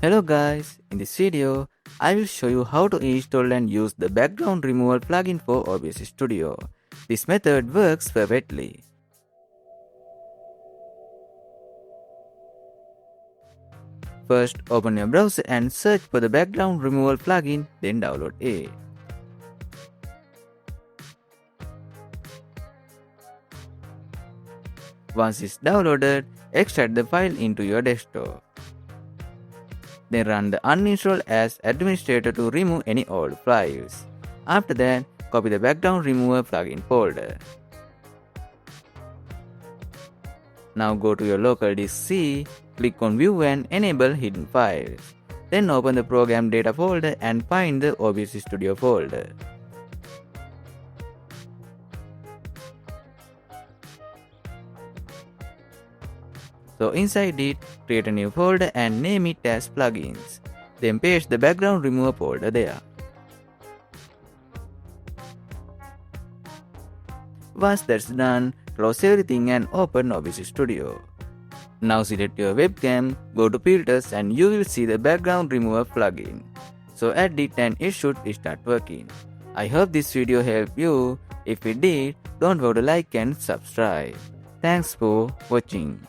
Hello guys, in this video, I will show you how to install and use the background removal plugin for OBS Studio. This method works perfectly. First, open your browser and search for the background removal plugin, then download it. Once it's downloaded, extract the file into your desktop. Then run the uninstall as administrator to remove any old files. After that, copy the background remover plugin folder. Now go to your local disk C, click on View and enable hidden files. Then open the program data folder and find the OBS Studio folder. So inside it, create a new folder and name it as plugins. Then paste the background remover folder there. Once that's done, close everything and open OBS Studio. Now select your webcam, go to filters and you will see the background remover plugin. So add it and it should start working. I hope this video helped you. If it did, don't forget to like and subscribe. Thanks for watching.